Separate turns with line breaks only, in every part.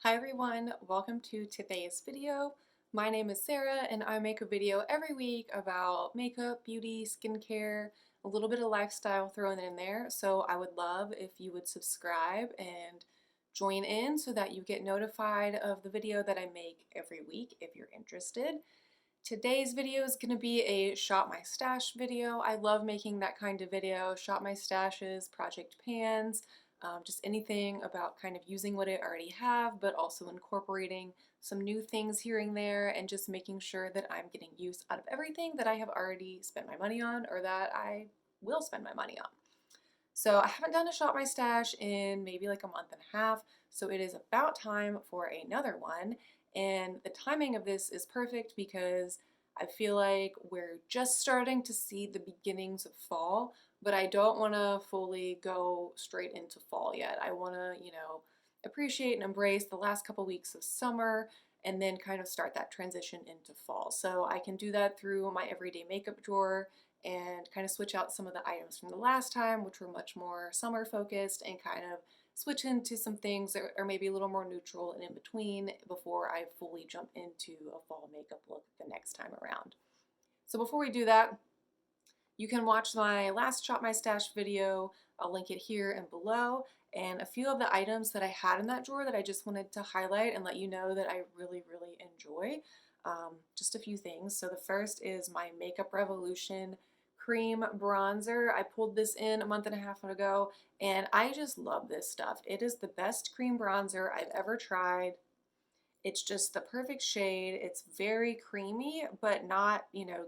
Hi everyone, welcome to today's video. My name is Sarah and I make a video every week about makeup, beauty, skincare, a little bit of lifestyle thrown in there. So I would love if you would subscribe and join in so that you get notified of the video that I make every week if you're interested. Today's video is going to be a shop my stash video. I love making that kind of video, shop my stashes, project pans, just anything about kind of using what I already have, but also incorporating some new things here and there and just making sure that I'm getting use out of everything that I have already spent my money on or that I will spend my money on. So I haven't done a shop my stash in maybe like a month and a half, so it is about time for another one. And the timing of this is perfect because I feel like we're just starting to see the beginnings of fall, but I don't want to fully go straight into fall yet. I want to, appreciate and embrace the last couple weeks of summer and then kind of start that transition into fall. So I can do that through my everyday makeup drawer and kind of switch out some of the items from the last time, which were much more summer focused, and kind of switch into some things that are maybe a little more neutral and in between before I fully jump into a fall makeup look the next time around. So before we do that, you can watch my last Shop My Stash video. I'll link it here and below, and a few of the items that I had in that drawer that I just wanted to highlight and let you know that I really, really enjoy. Just a few things. So the first is my Makeup Revolution cream bronzer. I pulled this in a month and a half ago and I just love this stuff. It is the best cream bronzer I've ever tried. It's just the perfect shade. It's very creamy, but not,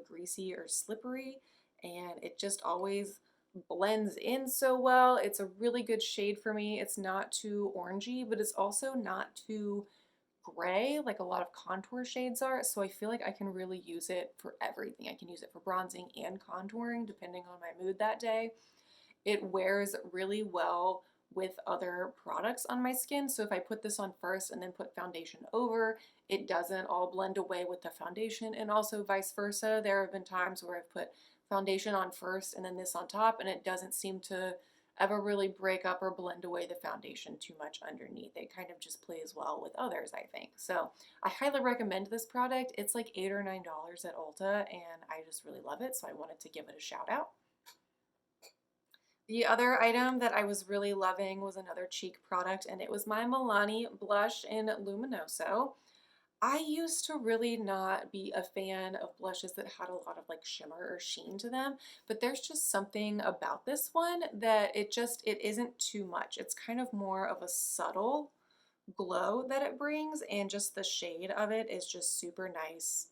greasy or slippery. And it just always blends in so well. It's a really good shade for me. It's not too orangey, but it's also not too gray like a lot of contour shades are. So I feel like I can really use it for everything. I can use it for bronzing and contouring depending on my mood that day. It wears really well with other products on my skin. So if I put this on first and then put foundation over, it doesn't all blend away with the foundation, and also vice versa. There have been times where I've put foundation on first and then this on top, and it doesn't seem to ever really break up or blend away the foundation too much underneath. It kind of just plays well with others, I think. So I highly recommend this product. It's like $8 or $9 at Ulta, and I just really love it, so I wanted to give it a shout out. The other item that I was really loving was another cheek product, and it was my Milani blush in Luminoso. I used to really not be a fan of blushes that had a lot of like shimmer or sheen to them, but there's just something about this one that it isn't too much. It's kind of more of a subtle glow that it brings, and just the shade of it is just super nice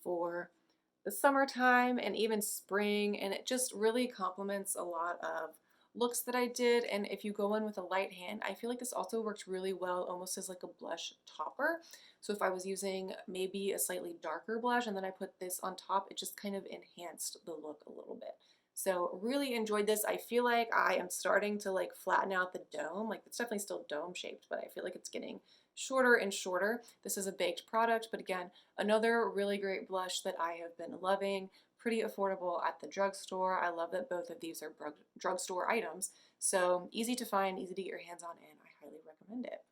for the summertime and even spring, and it just really complements a lot of looks that I did. And if you go in with a light hand, I feel like this also works really well almost as like a blush topper. So if I was using maybe a slightly darker blush and then I put this on top, it just kind of enhanced the look a little bit. So really enjoyed this. I feel like I am starting to like flatten out the dome. Like it's definitely still dome shaped, but I feel like it's getting shorter and shorter. This is a baked product, but again, another really great blush that I have been loving. Pretty affordable at the drugstore. I love that both of these are drugstore items. So easy to find, easy to get your hands on, and I highly recommend it.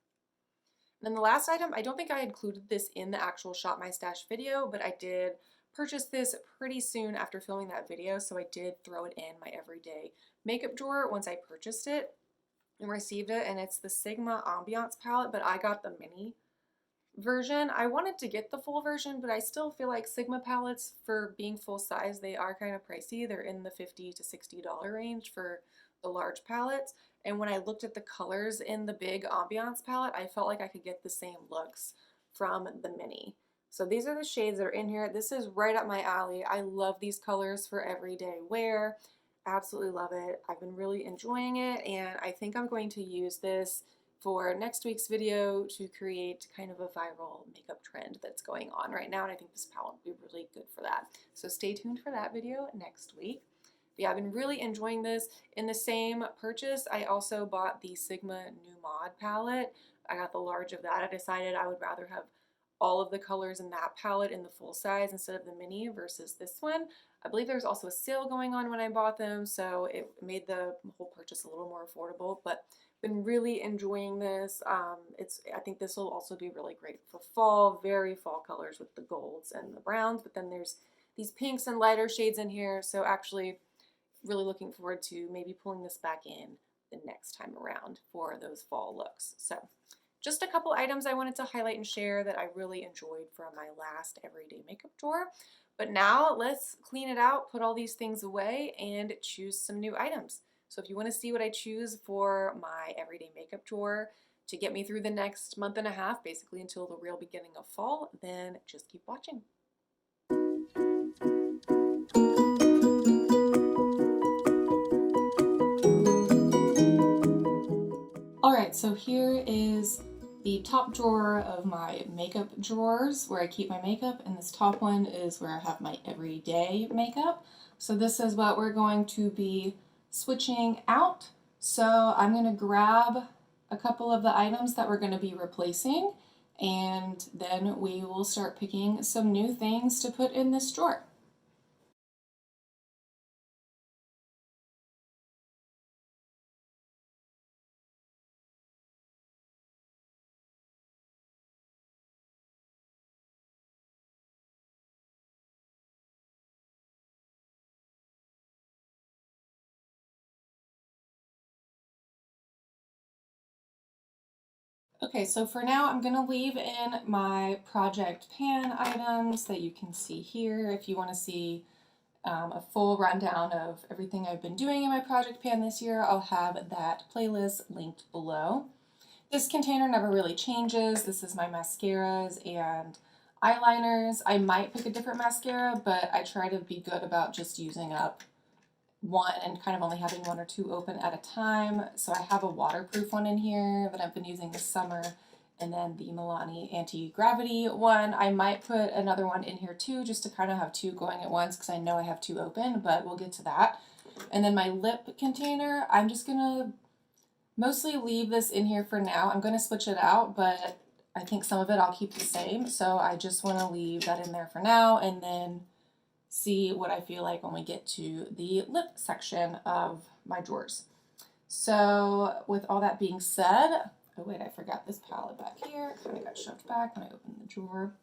And then the last item, I don't think I included this in the actual Shop My Stash video, but I did purchase this pretty soon after filming that video, so I did throw it in my everyday makeup drawer once I purchased it and received it, and it's the Sigma Ambiance palette, but I got the mini version. I wanted to get the full version, but I still feel like Sigma palettes, for being full size, they are kind of pricey. They're in the $50 to $60 range for the large palettes. And when I looked at the colors in the big Ambiance palette, I felt like I could get the same looks from the mini. So these are the shades that are in here. This is right up my alley. I love these colors for everyday wear. Absolutely love it. I've been really enjoying it, and I think I'm going to use this for next week's video to create kind of a viral makeup trend that's going on right now, and I think this palette will be really good for that. So stay tuned for that video next week. But yeah, I've been really enjoying this. In the same purchase, I also bought the Sigma New Mod palette. I got the large of that. I decided I would rather have all of the colors in that palette in the full size instead of the mini versus this one. I believe there's also a sale going on when I bought them, so it made the whole purchase a little more affordable, but Been really enjoying this. I think this will also be really great for fall, very fall colors with the golds and the browns, but then there's these pinks and lighter shades in here, so actually really looking forward to maybe pulling this back in the next time around for those fall looks. So just a couple items I wanted to highlight and share that I really enjoyed from my last everyday makeup drawer. But now let's clean it out, put all these things away, and choose some new items. So if you want to see what I choose for my everyday makeup drawer to get me through the next month and a half, basically until the real beginning of fall, then just keep watching. Alright, so here is the top drawer of my makeup drawers where I keep my makeup, and this top one is where I have my everyday makeup. So this is what we're going to be switching out. So I'm going to grab a couple of the items that we're going to be replacing, and then we will start picking some new things to put in this drawer. Okay, so for now I'm going to leave in my project pan items that you can see here. If you want to see a full rundown of everything I've been doing in my project pan this year, I'll have that playlist linked below. This container never really changes. This is my mascaras and eyeliners. I might pick a different mascara, but I try to be good about just using up one and kind of only having one or two open at a time. So I have a waterproof one in here that I've been using this summer, and then the Milani anti-gravity one. I might put another one in here too, just to kind of have two going at once, because I know I have two open, but we'll get to that. And then my lip container, I'm just gonna mostly leave this in here for now. I'm gonna switch it out, but I think some of it I'll keep the same. So I just wanna leave that in there for now, and then see what I feel like when we get to the lip section of my drawers. So with all that being said, oh wait, I forgot this palette back here. Kind of got shoved back when I opened the drawer.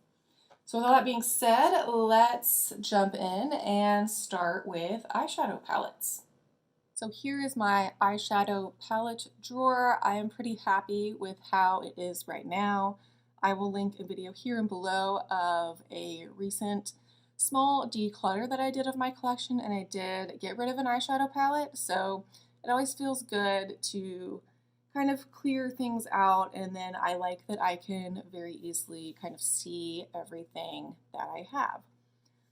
So with all that being said, let's jump in and start with eyeshadow palettes. So here is my eyeshadow palette drawer. I am pretty happy with how it is right now. I will link a video here and below of a recent small declutter that I did of my collection, and I did get rid of an eyeshadow palette, so it always feels good to kind of clear things out, and then I like that I can very easily kind of see everything that I have.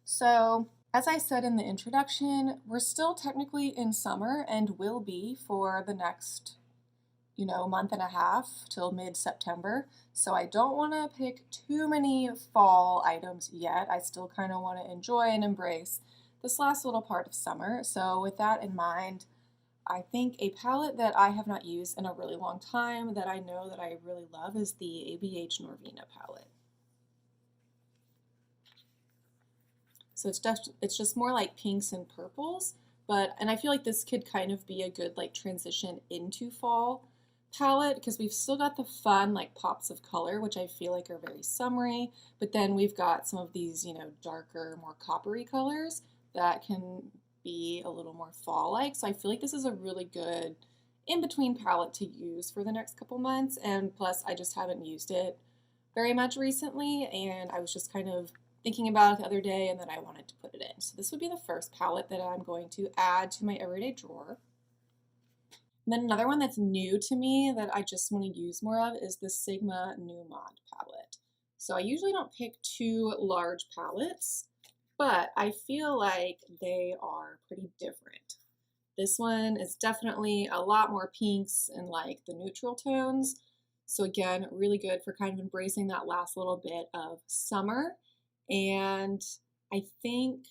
So as I said in the introduction, we're still technically in summer and will be for the next month and a half till mid-September. So I don't want to pick too many fall items yet. I still kind of want to enjoy and embrace this last little part of summer. So with that in mind, I think a palette that I have not used in a really long time that I know that I really love is the ABH Norvina palette. So it's just more like pinks and purples, and I feel like this could kind of be a good like transition into fall palette, because we've still got the fun like pops of color, which I feel like are very summery, but then we've got some of these, darker, more coppery colors that can be a little more fall-like. So I feel like this is a really good in-between palette to use for the next couple months, and plus I just haven't used it very much recently, and I was just kind of thinking about it the other day and then I wanted to put it in. So this would be the first palette that I'm going to add to my everyday drawer. And then another one that's new to me that I just want to use more of is the Sigma New Mod palette. So I usually don't pick too large palettes, but I feel like they are pretty different. This one is definitely a lot more pinks and like the neutral tones. So again, really good for kind of embracing that last little bit of summer. And I think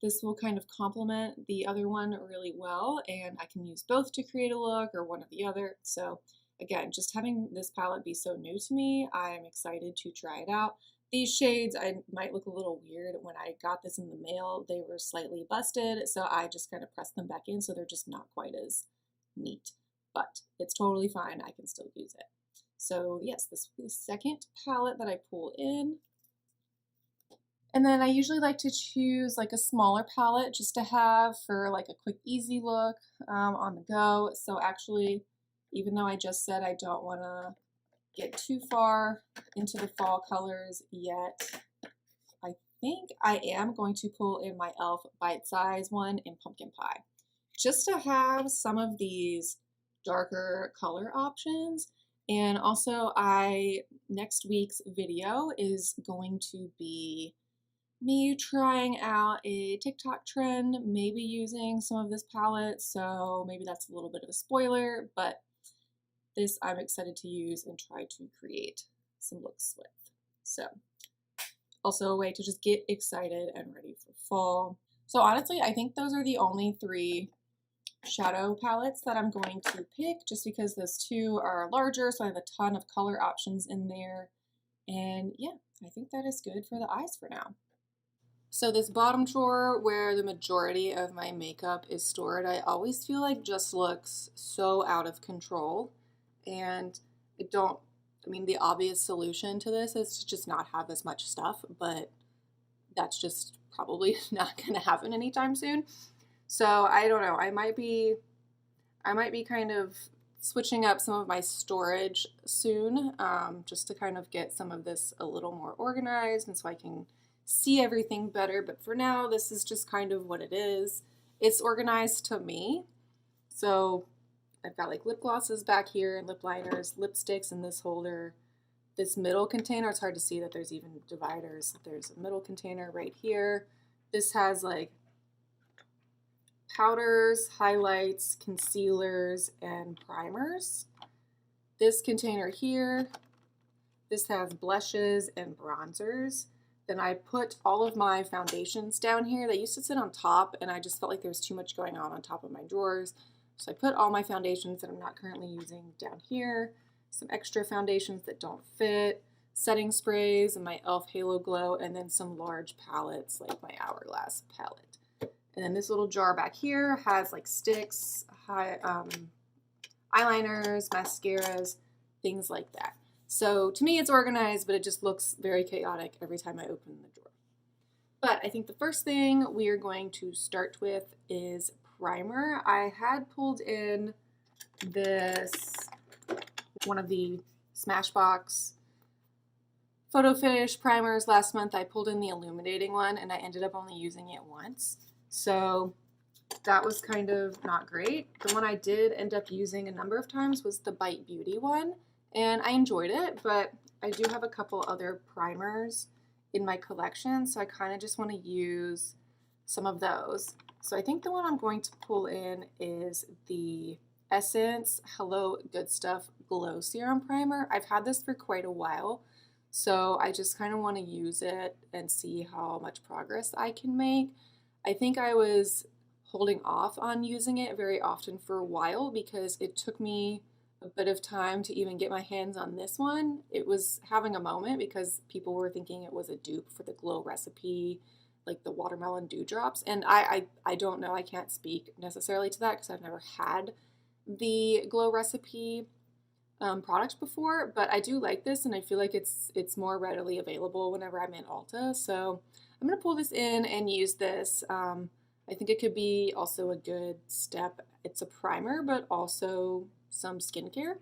this will kind of complement the other one really well, and I can use both to create a look or one or the other. So again, just having this palette be so new to me, I'm excited to try it out. These shades might look a little weird. When I got this in the mail, they were slightly busted, so I just kind of pressed them back in, so they're just not quite as neat. but it's totally fine. I can still use it. So yes, this will be the second palette that I pull in. And then I usually like to choose like a smaller palette just to have for like a quick, easy look on the go. So actually, even though I just said I don't want to get too far into the fall colors yet, I think I am going to pull in my e.l.f. Bite Size one in Pumpkin Pie, just to have some of these darker color options. And also next week's video is going to be me trying out a TikTok trend, maybe using some of this palette, so maybe that's a little bit of a spoiler, but this I'm excited to use and try to create some looks with. So also a way to just get excited and ready for fall. So honestly, I think those are the only 3 shadow palettes that I'm going to pick, just because those 2 are larger, so I have a ton of color options in there. And yeah, I think that is good for the eyes for now. So this bottom drawer where the majority of my makeup is stored, I always feel like just looks so out of control. And the obvious solution to this is to just not have as much stuff, but that's just probably not going to happen anytime soon. So I don't know, I might be kind of switching up some of my storage soon, just to kind of get some of this a little more organized and so I can see everything better. But for now, this is just kind of what it is. It's organized to me. So I've got like lip glosses back here and lip liners, lipsticks in this holder. This middle container, it's hard to see that there's even dividers. There's a middle container right here. This has like powders, highlights, concealers, and primers. This container here, this has blushes and bronzers. Then I put all of my foundations down here. They used to sit on top, and I just felt like there was too much going on top of my drawers. So I put all my foundations that I'm not currently using down here, some extra foundations that don't fit, setting sprays, and my e.l.f. Halo Glow, and then some large palettes like my Hourglass palette. And then this little jar back here has like sticks, eyeliners, mascaras, things like that. So to me it's organized, but it just looks very chaotic every time I open the drawer. But I think the first thing we are going to start with is primer. I had pulled in one of the Smashbox Photo Finish primers last month. I pulled in the illuminating one and I ended up only using it once. So that was kind of not great. The one I did end up using a number of times was the Bite Beauty one, and I enjoyed it, but I do have a couple other primers in my collection, so I kind of just want to use some of those. So I think the one I'm going to pull in is the Essence Hello Good Stuff Glow Serum Primer. I've had this for quite a while, so I just kind of want to use it and see how much progress I can make. I think I was holding off on using it very often for a while because it took me a bit of time to even get my hands on this one. It was having a moment because people were thinking it was a dupe for the Glow Recipe, like the watermelon dewdrops. And I don't know, I can't speak necessarily to that because I've never had the Glow Recipe product before, but I do like this and I feel like it's more readily available whenever I'm in Ulta. So I'm going to pull this in and use this. I think it could be also a good step. It's a primer, but also some skincare.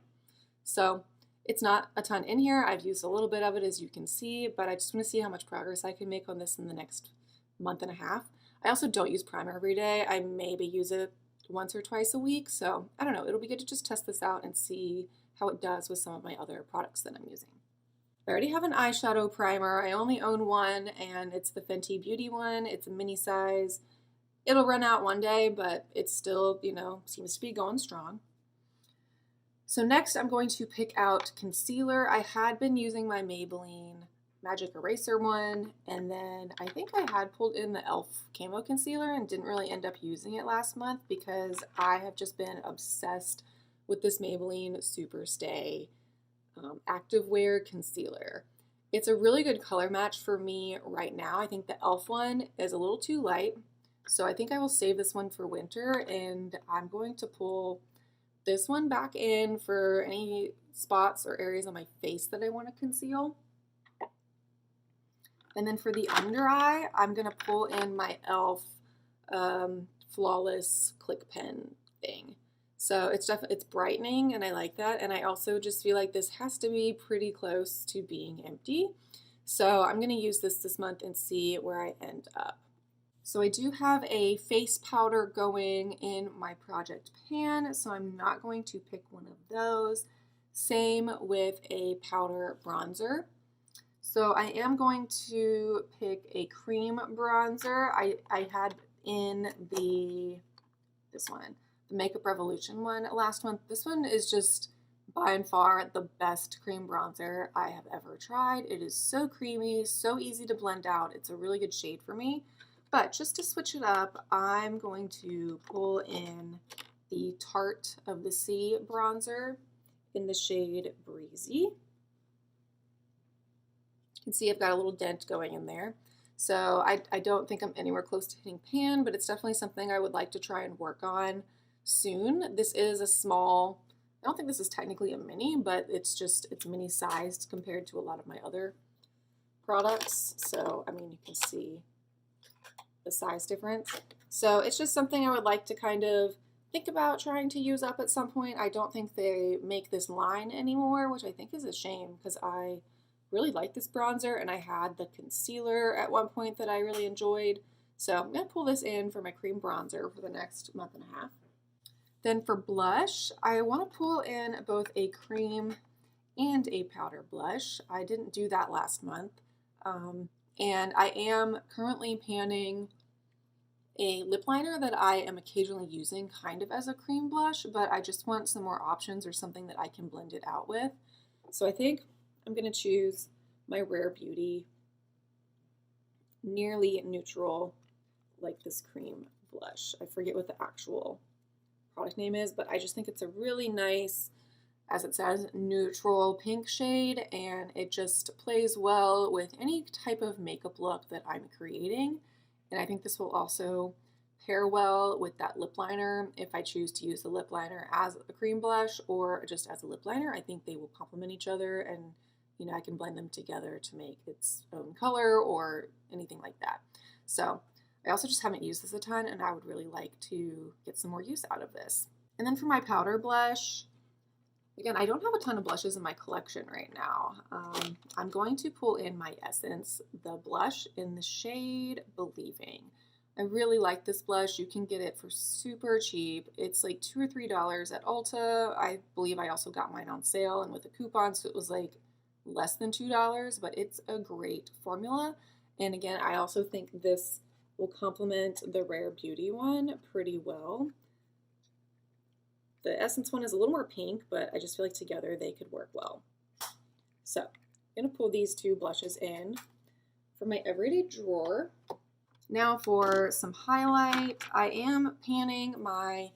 So it's not a ton in here. I've used a little bit of it, as you can see, but I just want to see how much progress I can make on this in the next month and a half. I also don't use primer every day. I maybe use it once or twice a week. So I don't know. It'll be good to just test this out and see how it does with some of my other products that I'm using. I already have an eyeshadow primer. I only own one, and it's the Fenty Beauty one. It's a mini size. It'll run out one day, but it's still, seems to be going strong. So next I'm going to pick out concealer. I had been using my Maybelline Magic Eraser one, and then I think I had pulled in the e.l.f. Camo Concealer and didn't really end up using it last month because I have just been obsessed with this Maybelline Superstay Activewear Concealer. It's a really good color match for me right now. I think the e.l.f. one is a little too light, so I think I will save this one for winter, and I'm going to pull this one back in for any spots or areas on my face that I want to conceal. And then for the under eye, I'm going to pull in my e.l.f. Flawless Click Pen thing. So it's brightening, and I like that. And I also just feel like this has to be pretty close to being empty. So I'm going to use this month and see where I end up. So I do have a face powder going in my project pan, so I'm not going to pick one of those. Same with a powder bronzer. So I am going to pick a cream bronzer. I had in this one, the Makeup Revolution one last month. This one is just by and far the best cream bronzer I have ever tried. It is so creamy, so easy to blend out. It's a really good shade for me. But just to switch it up, I'm going to pull in the Tarte of the Sea bronzer in the shade Breezy. You can see I've got a little dent going in there. So I don't think I'm anywhere close to hitting pan, but it's definitely something I would like to try and work on soon. This is a small, I don't think this is technically a mini, but it's mini sized compared to a lot of my other products. So, I mean, you can see the size difference. So it's just something I would like to kind of think about trying to use up at some point. I don't think they make this line anymore, which I think is a shame because I really like this bronzer and I had the concealer at one point that I really enjoyed. So I'm going to pull this in for my cream bronzer for the next month and a half. Then for blush, I want to pull in both a cream and a powder blush. I didn't do that last month. And I am currently panning a lip liner that I am occasionally using kind of as a cream blush, but I just want some more options or something that I can blend it out with. So I think I'm going to choose my Rare Beauty Nearly Neutral, like this cream blush. I forget what the actual product name is, but I just think it's a really nice, as it says, neutral pink shade, and it just plays well with any type of makeup look that I'm creating. And I think this will also pair well with that lip liner. If I choose to use the lip liner as a cream blush or just as a lip liner, I think they will complement each other, and you know, I can blend them together to make its own color or anything like that. So I also just haven't used this a ton, and I would really like to get some more use out of this. And then for my powder blush, again, I don't have a ton of blushes in my collection right now. I'm going to pull in my Essence, the blush in the shade Believing. I really like this blush. You can get it for super cheap. It's like $2 or $3 at Ulta. I believe I also got mine on sale and with a coupon, so it was like less than $2, but it's a great formula. And again, I also think this will complement the Rare Beauty one pretty well. The Essence one is a little more pink, but I just feel like together they could work well. So I'm going to pull these two blushes in for my everyday drawer. Now for some highlight, I am panning my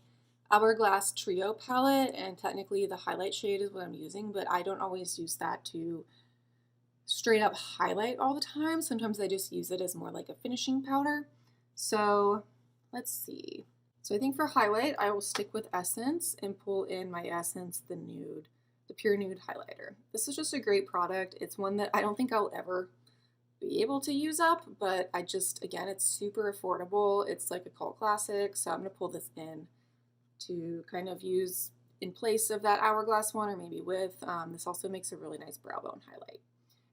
Hourglass Trio palette, and technically the highlight shade is what I'm using, but I don't always use that to straight up highlight all the time. Sometimes I just use it as more like a finishing powder. So let's see. So I think for highlight, I will stick with Essence and pull in my Essence, the Nude, the Pure Nude highlighter. This is just a great product. It's one that I don't think I'll ever be able to use up, but I just, again, it's super affordable. It's like a cult classic, so I'm going to pull this in to kind of use in place of that Hourglass one, or maybe with. This also makes a really nice brow bone highlight.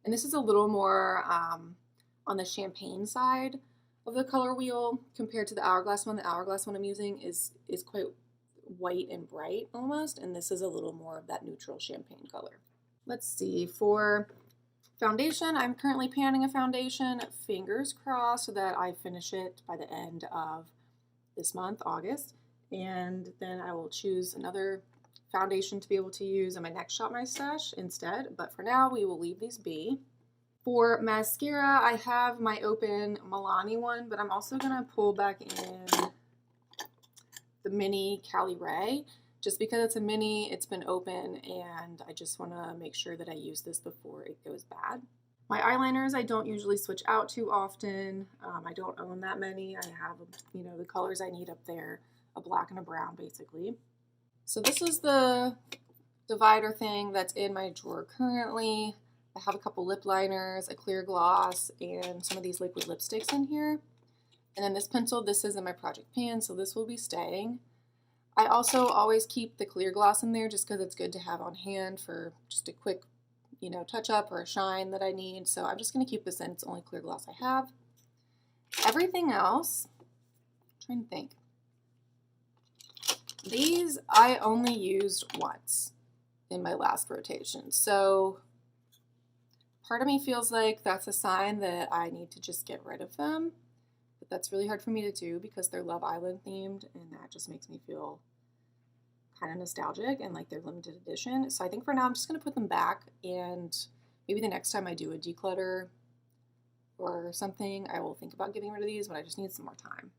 And this is a little more on the champagne side of the color wheel compared to the Hourglass one. The Hourglass one I'm using is quite white and bright almost, and this is a little more of that neutral champagne color. Let's see, for foundation, I'm currently panning a foundation. Fingers crossed that I finish it by the end of this month, August, and then I will choose another foundation to be able to use in my next Shop My Stash instead, but for now we will leave these be. For mascara, I have my open Milani one, but I'm also going to pull back in the mini Cali Ray. Just because it's a mini, it's been open, and I just want to make sure that I use this before it goes bad. My eyeliners, I don't usually switch out too often. I don't own that many. I have, you know, the colors I need up there, a black and a brown basically. So this is the divider thing that's in my drawer currently. I have a couple lip liners, a clear gloss, and some of these liquid lipsticks in here. And then this pencil, this is in my project pan, so this will be staying. I also always keep the clear gloss in there just because it's good to have on hand for just a quick, touch up or a shine that I need. So I'm just going to keep this in. It's the only clear gloss I have. Everything else, I'm trying to think. These I only used once in my last rotation. So part of me feels like that's a sign that I need to just get rid of them. But that's really hard for me to do because they're Love Island themed, and that just makes me feel kind of nostalgic and like they're limited edition. So I think for now I'm just going to put them back, and maybe the next time I do a declutter or something, I will think about getting rid of these, but I just need some more time.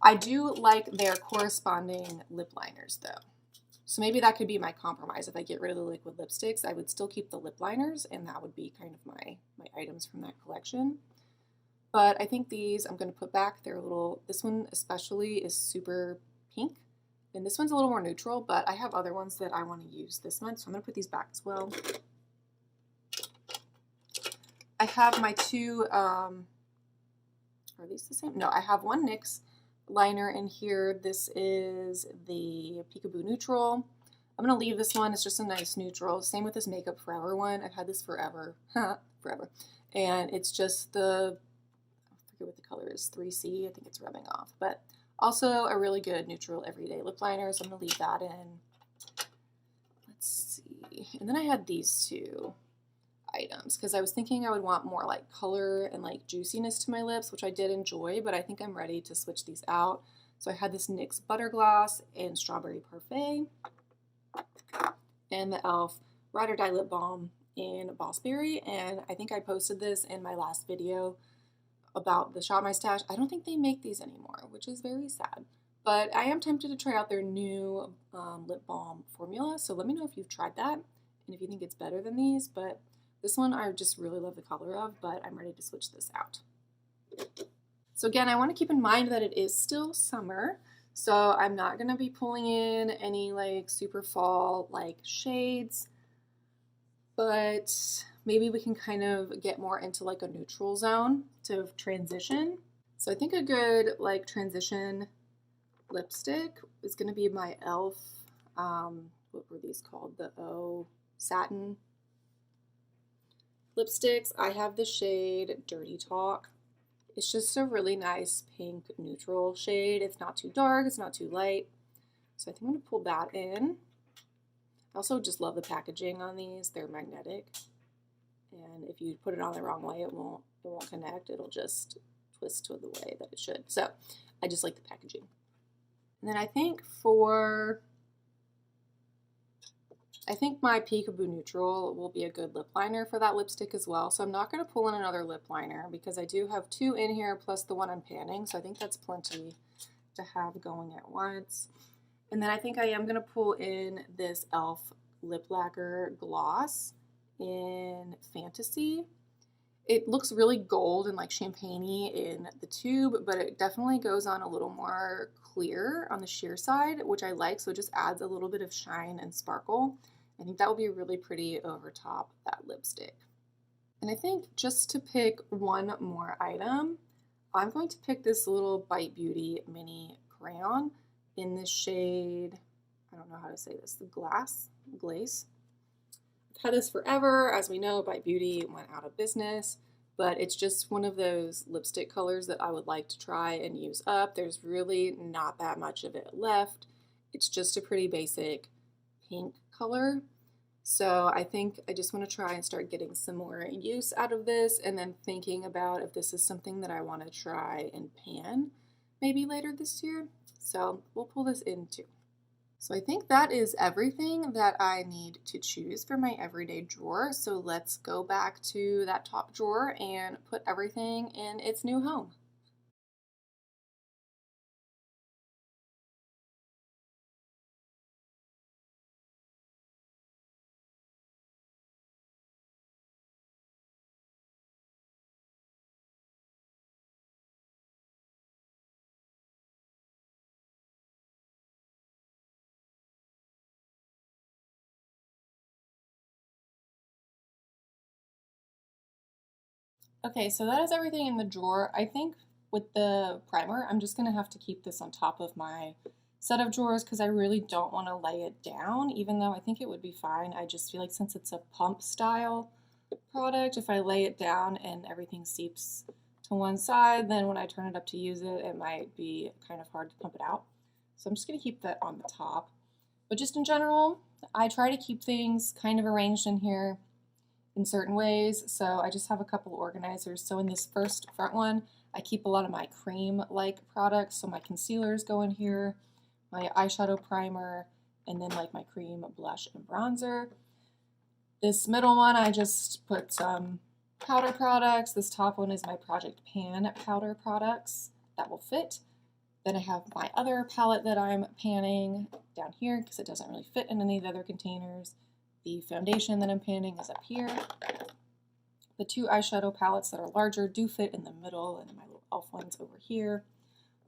I do like their corresponding lip liners though. So maybe that could be my compromise. If I get rid of the liquid lipsticks, I would still keep the lip liners, and that would be kind of my items from that collection. But I think these I'm going to put back. They're a little, this one especially is super pink, and this one's a little more neutral, but I have other ones that I want to use this month, so I'm going to put these back as well. I have my two, are these the same? No, I have one NYX liner in here. This is the Peekaboo Neutral. I'm going to leave this one. It's just a nice neutral. Same with this Makeup Forever one. I've had this forever. Forever. And it's just the, I forget what the color is, 3C. I think it's rubbing off. But also a really good neutral everyday lip liner, so I'm going to leave that in. Let's see. And then I had these two items because I was thinking I would want more like color and like juiciness to my lips, which I did enjoy, but I think I'm ready to switch these out. So I had this NYX Butter Gloss in Strawberry Parfait and the e.l.f. Ride or Die Lip Balm in Boss Berry, and I think I posted this in my last video about the Shop My Stash. I don't think they make these anymore, which is very sad. But I am tempted to try out their new lip balm formula, so let me know if you've tried that and if you think it's better than these. But this one I just really love the color of, but I'm ready to switch this out. So again, I want to keep in mind that it is still summer, so I'm not going to be pulling in any like super fall like shades, but maybe we can kind of get more into like a neutral zone to transition. So I think a good like transition lipstick is going to be my e.l.f. What were these called? The O Satin lipsticks. I have the shade Dirty Talk. It's just a really nice pink neutral shade. It's not too dark, it's not too light. So I think I'm going to pull that in. I also just love the packaging on these. They're magnetic. And if you put it on the wrong way, it won't connect. It'll just twist to the way that it should. So I just like the packaging. And then I think my Peekaboo Neutral will be a good lip liner for that lipstick as well. So I'm not going to pull in another lip liner because I do have two in here plus the one I'm panning. So I think that's plenty to have going at once. And then I think I am going to pull in this e.l.f. Lip Lacquer Gloss in Fantasy. It looks really gold and like champagne-y in the tube, but it definitely goes on a little more clear on the sheer side, which I like, so it just adds a little bit of shine and sparkle. I think that would be really pretty over top that lipstick. And I think just to pick one more item, I'm going to pick this little Bite Beauty mini crayon in the shade, I don't know how to say this, the Glaze. I've had this forever. As we know, Bite Beauty went out of business, but it's just one of those lipstick colors that I would like to try and use up. There's really not that much of it left. It's just a pretty basic pink color. So I think I just want to try and start getting some more use out of this, and then thinking about if this is something that I want to try and pan maybe later this year. So we'll pull this in too. So I think that is everything that I need to choose for my everyday drawer. So let's go back to that top drawer and put everything in its new home. Okay, so that is everything in the drawer. I think with the primer, I'm just going to have to keep this on top of my set of drawers because I really don't want to lay it down, even though I think it would be fine. I just feel like since it's a pump style product, if I lay it down and everything seeps to one side, then when I turn it up to use it, it might be kind of hard to pump it out. So I'm just going to keep that on the top. But just in general, I try to keep things kind of arranged in here in certain ways. So I just have a couple organizers. So in this first front one, I keep a lot of my cream-like products. So my concealers go in here, my eyeshadow primer, and then like my cream blush and bronzer. This middle one, I just put some powder products. This top one is my Project Pan powder products that will fit. Then I have my other palette that I'm panning down here because it doesn't really fit in any of the other containers. The foundation that I'm panning is up here. The two eyeshadow palettes that are larger do fit in the middle, and my little elf ones over here.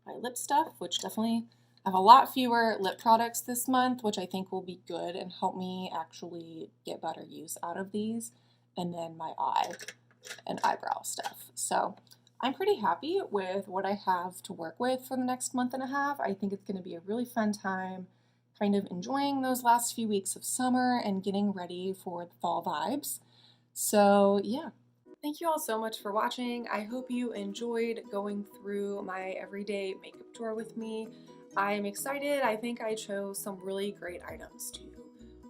My lip stuff, which definitely I have a lot fewer lip products this month, which I think will be good and help me actually get better use out of these. And then my eye and eyebrow stuff. So I'm pretty happy with what I have to work with for the next month and a half. I think it's going to be a really fun time kind of enjoying those last few weeks of summer and getting ready for the fall vibes. So yeah. Thank you all so much for watching. I hope you enjoyed going through my everyday makeup tour with me. I'm excited. I think I chose some really great items to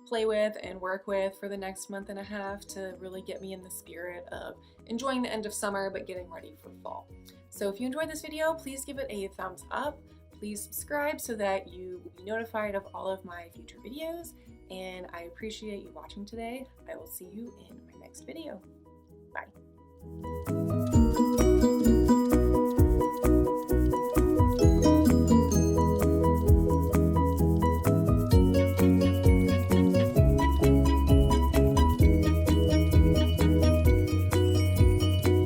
play with and work with for the next month and a half to really get me in the spirit of enjoying the end of summer but getting ready for fall. So if you enjoyed this video, please give it a thumbs up. Please subscribe so that you will be notified of all of my future videos, and I appreciate you watching today. I will see you in my next video. Bye.